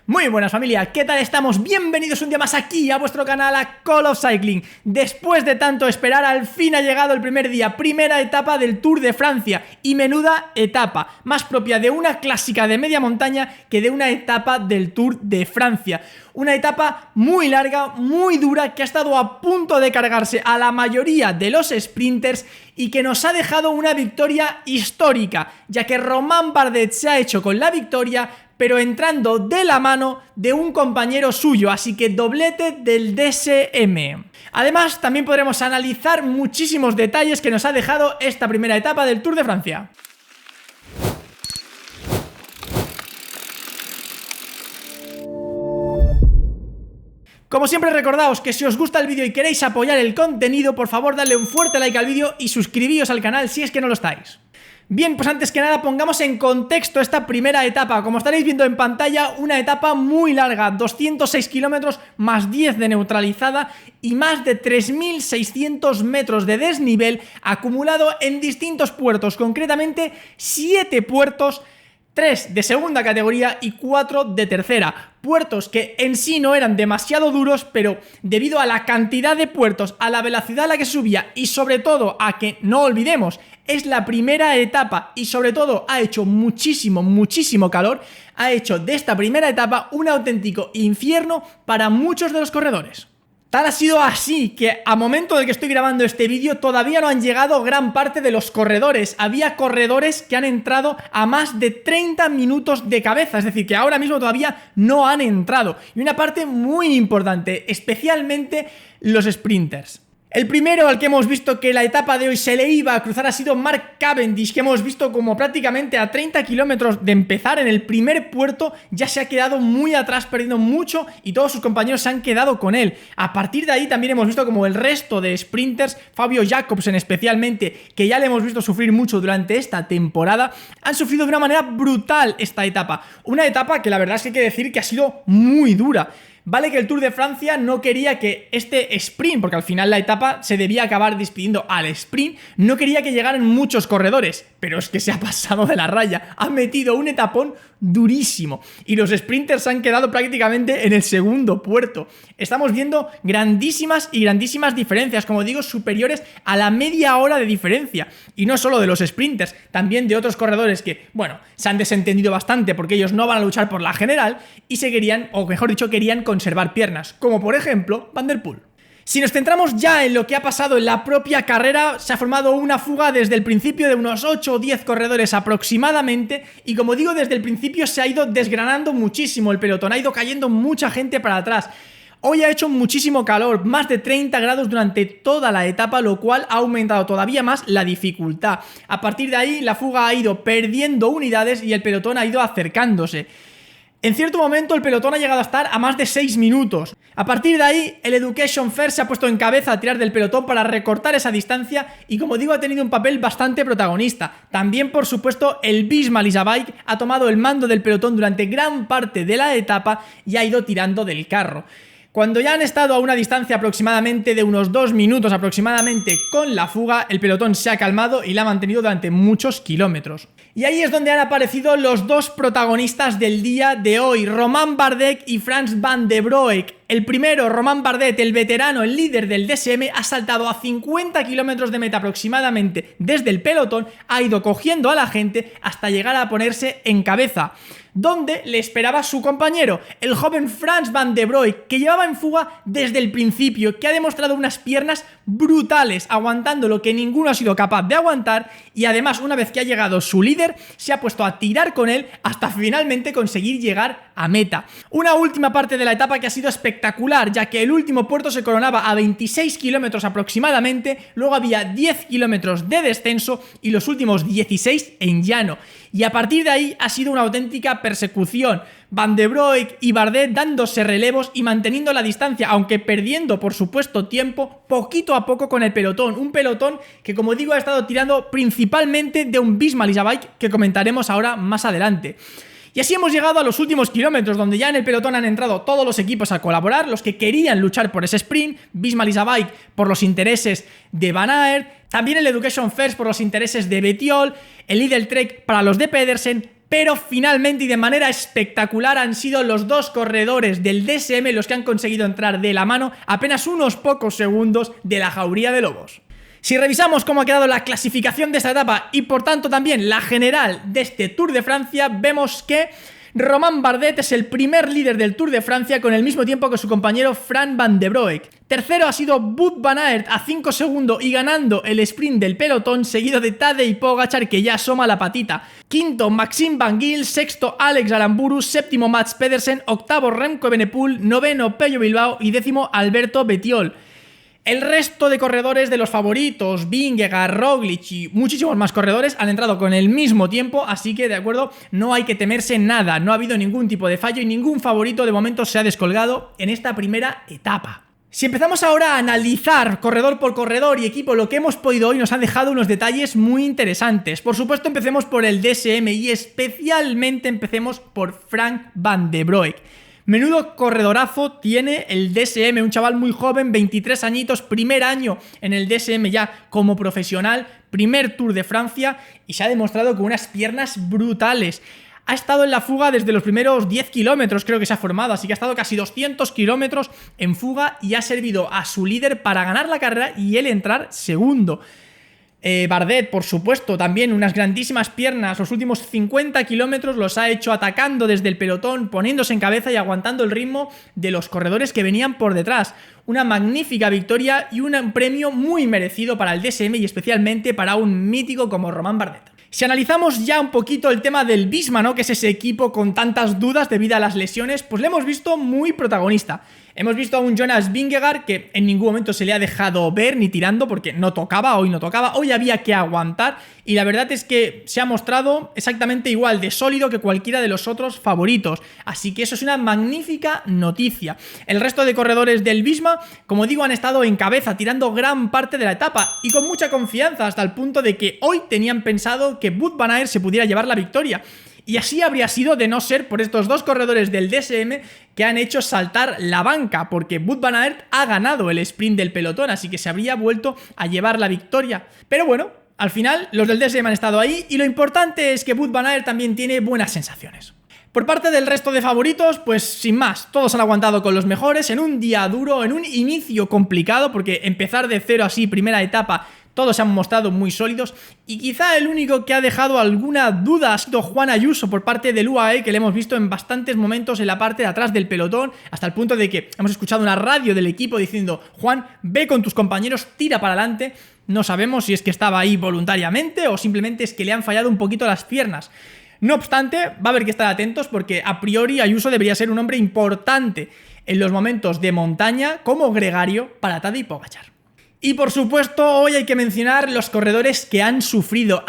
Muy buenas familia, ¿qué tal estamos? Bienvenidos un día más aquí a vuestro canal, a Call of Cycling. Después de tanto esperar, al fin ha llegado el primer día, primera etapa del Tour de Francia. Y menuda etapa, más propia de una clásica de media montaña que de una etapa del Tour de Francia. Una etapa muy larga, muy dura, que ha estado a punto de cargarse a la mayoría de los sprinters y que nos ha dejado una victoria histórica, ya que Romain Bardet se ha hecho con la victoria, pero entrando de la mano de un compañero suyo, así que doblete del DSM. Además, también podremos analizar muchísimos detalles que nos ha dejado esta primera etapa del Tour de Francia. Como siempre, recordaos que si os gusta el vídeo y queréis apoyar el contenido, por favor dadle un fuerte like al vídeo y suscribíos al canal si es que no lo estáis. Bien, pues antes que nada pongamos en contexto esta primera etapa. Como estaréis viendo en pantalla, una etapa muy larga, 206 kilómetros más 10 de neutralizada y más de 3.600 metros de desnivel acumulado en distintos puertos, concretamente 7 puertos, 3 de segunda categoría y 4 de tercera. Puertos que en sí no eran demasiado duros, pero debido a la cantidad de puertos, a la velocidad a la que subía y sobre todo a que, no olvidemos, es la primera etapa y sobre todo ha hecho muchísimo calor, ha hecho de esta primera etapa un auténtico infierno para muchos de los corredores. Tal ha sido así que a momento de que estoy grabando este vídeo todavía no han llegado gran parte de los corredores. Había corredores que han entrado a más de 30 minutos de cabeza, es decir, que ahora mismo todavía no han entrado. Y una parte muy importante, especialmente los sprinters. El primero al que hemos visto que la etapa de hoy se le iba a cruzar ha sido Mark Cavendish, que hemos visto como prácticamente a 30 kilómetros de empezar en el primer puerto ya se ha quedado muy atrás, perdiendo mucho y todos sus compañeros se han quedado con él. A partir de ahí también hemos visto como el resto de sprinters, Fabio Jakobsen especialmente, que ya le hemos visto sufrir mucho durante esta temporada, han sufrido de una manera brutal esta etapa. Una etapa que la verdad es que hay que decir que ha sido muy dura. Vale que el Tour de Francia no quería que este sprint, porque al final la etapa se debía acabar despidiendo al sprint, no quería que llegaran muchos corredores, pero es que se ha pasado de la raya, ha metido un etapón durísimo y los sprinters han quedado prácticamente en el segundo puerto. Estamos viendo grandísimas diferencias, como digo, superiores a la media hora de diferencia, y no solo de los sprinters, también de otros corredores que, bueno, se han desentendido bastante porque ellos no van a luchar por la general y se querían, o mejor dicho, querían conservar piernas, como por ejemplo Van der Poel. Si nos centramos ya en lo que ha pasado en la propia carrera, se ha formado una fuga desde el principio de unos 8 o 10 corredores aproximadamente, y como digo, desde el principio se ha ido desgranando muchísimo el pelotón, ha ido cayendo mucha gente para atrás. Hoy ha hecho muchísimo calor, más de 30 grados durante toda la etapa, lo cual ha aumentado todavía más la dificultad. A partir de ahí la fuga ha ido perdiendo unidades y el pelotón ha ido acercándose. En cierto momento el pelotón ha llegado a estar a más de 6 minutos. A partir de ahí el Education First se ha puesto en cabeza a tirar del pelotón para recortar esa distancia y, como digo, ha tenido un papel bastante protagonista. También, por supuesto, el Visma Lease a Bike ha tomado el mando del pelotón durante gran parte de la etapa y ha ido tirando del carro. Cuando ya han estado a una distancia aproximadamente de unos 2 minutos aproximadamente con la fuga, el pelotón se ha calmado y la ha mantenido durante muchos kilómetros. Y ahí es donde han aparecido los dos protagonistas del día de hoy, Romain Bardet y Frans Van de Broek. El primero, Romain Bardet, el veterano, el líder del DSM, ha saltado a 50 kilómetros de meta aproximadamente desde el pelotón, ha ido cogiendo a la gente hasta llegar a ponerse en cabeza, donde le esperaba su compañero, el joven Frans Van de Broek, que llevaba en fuga desde el principio, que ha demostrado unas piernas brutales, aguantando lo que ninguno ha sido capaz de aguantar, y además, una vez que ha llegado su líder, se ha puesto a tirar con él hasta finalmente conseguir llegar a meta. Una última parte de la etapa que ha sido espectacular, ya que el último puerto se coronaba a 26 kilómetros aproximadamente, luego había 10 kilómetros de descenso y los últimos 16 en llano. Y a partir de ahí ha sido una auténtica persecución. Van de Broek y Bardet dándose relevos y manteniendo la distancia, aunque perdiendo, por supuesto, tiempo poquito a poco con el pelotón. Un pelotón que, como digo, ha estado tirando principalmente de un Visma Lease a Bike, que comentaremos ahora más adelante. Y así hemos llegado a los últimos kilómetros, donde ya en el pelotón han entrado todos los equipos a colaborar, los que querían luchar por ese sprint, Visma Lease a Bike por los intereses de Van Aert, también el Education First por los intereses de Bettiol, el Lidl Trek para los de Pedersen, Pero finalmente y de manera espectacular han sido los dos corredores del DSM los que han conseguido entrar de la mano apenas unos pocos segundos de la jauría de lobos. Si revisamos cómo ha quedado la clasificación de esta etapa y por tanto también la general de este Tour de Francia, vemos que Romain Bardet es el primer líder del Tour de Francia con el mismo tiempo que su compañero Frank Van de Broek. Tercero ha sido Wout van Aert a 5 segundos y ganando el sprint del pelotón, seguido de Tadej Pogačar, que ya asoma la patita. Quinto, Maxime Van Gils. Sexto, Alex Aramburu. Séptimo, Mats Pedersen. Octavo, Remco Evenepoel. Noveno, Pello Bilbao. Y décimo, Alberto Bettiol. El resto de corredores de los favoritos, Vingegaard, Roglic y muchísimos más corredores han entrado con el mismo tiempo, así que de acuerdo, no hay que temerse nada, no ha habido ningún tipo de fallo y ningún favorito de momento se ha descolgado en esta primera etapa. Si empezamos ahora a analizar corredor por corredor y equipo lo que hemos podido hoy, nos han dejado unos detalles muy interesantes. Por supuesto, empecemos por el DSM y especialmente empecemos por Frank Van de Broek. Menudo corredorazo tiene el DSM, un chaval muy joven, 23 añitos, primer año en el DSM ya como profesional, primer Tour de Francia y se ha demostrado con unas piernas brutales. Ha estado en la fuga desde los primeros 10 kilómetros, creo que se ha formado, así que ha estado casi 200 kilómetros en fuga y ha servido a su líder para ganar la carrera y él entrar segundo. Bardet, por supuesto, también unas grandísimas piernas. Los últimos 50 kilómetros los ha hecho atacando desde el pelotón, poniéndose en cabeza y aguantando el ritmo de los corredores que venían por detrás. Una magnífica victoria y un premio muy merecido para el DSM y especialmente para un mítico como Romain Bardet. Si analizamos ya un poquito el tema del Visma, ¿no?, que es ese equipo con tantas dudas debido a las lesiones, pues le hemos visto muy protagonista. Hemos visto a un Jonas Vingegaard que en ningún momento se le ha dejado ver ni tirando porque no tocaba, hoy había que aguantar y la verdad es que se ha mostrado exactamente igual de sólido que cualquiera de los otros favoritos, así que eso es una magnífica noticia. El resto de corredores del Visma, como digo, han estado en cabeza tirando gran parte de la etapa y con mucha confianza hasta el punto de que hoy tenían pensado que Wout van Aert se pudiera llevar la victoria. Y así habría sido de no ser por estos dos corredores del DSM que han hecho saltar la banca, porque Wout van Aert ha ganado el sprint del pelotón, así que se habría vuelto a llevar la victoria. Pero bueno, al final los del DSM han estado ahí y lo importante es que Wout van Aert también tiene buenas sensaciones. Por parte del resto de favoritos, pues sin más, todos han aguantado con los mejores en un día duro, en un inicio complicado, porque empezar de cero así, primera etapa, todos se han mostrado muy sólidos y quizá el único que ha dejado alguna duda ha sido Juan Ayuso por parte del UAE, que le hemos visto en bastantes momentos en la parte de atrás del pelotón, hasta el punto de que hemos escuchado una radio del equipo diciendo: Juan, ve con tus compañeros, tira para adelante. No sabemos si es que estaba ahí voluntariamente o simplemente es que le han fallado un poquito las piernas. No obstante, va a haber que estar atentos porque a priori Ayuso debería ser un hombre importante en los momentos de montaña como gregario para Tadej Pogačar. Y por supuesto, hoy hay que mencionar los corredores que han sufrido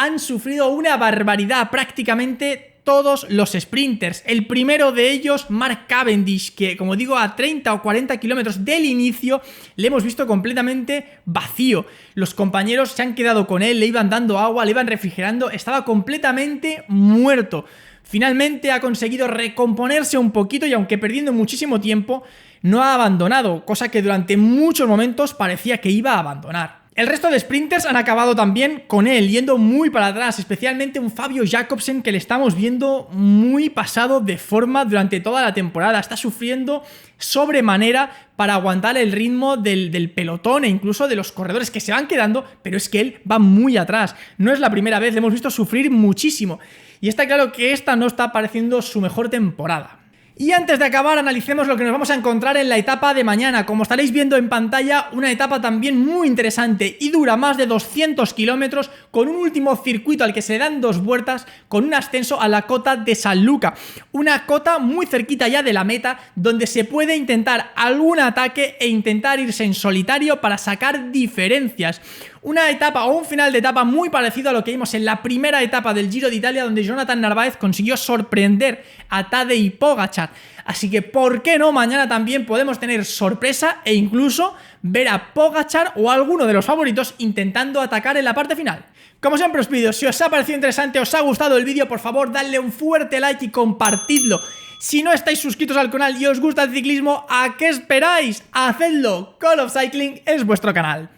una barbaridad, prácticamente todos los sprinters. El primero de ellos, Mark Cavendish, que como digo, a 30 o 40 kilómetros del inicio le hemos visto completamente vacío. Los compañeros se han quedado con él, le iban dando agua, le iban refrigerando, estaba completamente muerto. Finalmente ha conseguido recomponerse un poquito y aunque perdiendo muchísimo tiempo, no ha abandonado, cosa que durante muchos momentos parecía que iba a abandonar. El resto de sprinters han acabado también con él, yendo muy para atrás, especialmente un Fabio Jakobsen que le estamos viendo muy pasado de forma durante toda la temporada. Está sufriendo sobremanera para aguantar el ritmo del pelotón e incluso de los corredores que se van quedando, pero es que él va muy atrás. No es la primera vez, le hemos visto sufrir muchísimo. Y está claro que esta no está pareciendo su mejor temporada. Y antes de acabar, analicemos lo que nos vamos a encontrar en la etapa de mañana. Como estaréis viendo en pantalla, una etapa también muy interesante y dura más de 200 kilómetros, con un último circuito al que se dan 2 vueltas, con un ascenso a la cota de San Luca. Una cota muy cerquita ya de la meta, donde se puede intentar algún ataque e intentar irse en solitario para sacar diferencias. Una etapa o un final de etapa muy parecido a lo que vimos en la primera etapa del Giro de Italia, donde Jonathan Narváez consiguió sorprender a Tadej Pogačar. Así que, ¿por qué no? Mañana también podemos tener sorpresa e incluso ver a Pogačar o a alguno de los favoritos intentando atacar en la parte final. Como siempre os pido, si os ha parecido interesante, os ha gustado el vídeo, por favor, dadle un fuerte like y compartidlo. Si no estáis suscritos al canal y os gusta el ciclismo, ¿a qué esperáis? ¡Hacedlo! Call of Cycling es vuestro canal.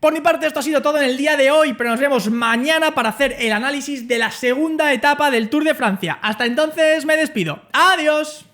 Por mi parte esto ha sido todo en el día de hoy, pero nos vemos mañana para hacer el análisis de la segunda etapa del Tour de Francia. Hasta entonces me despido. ¡Adiós!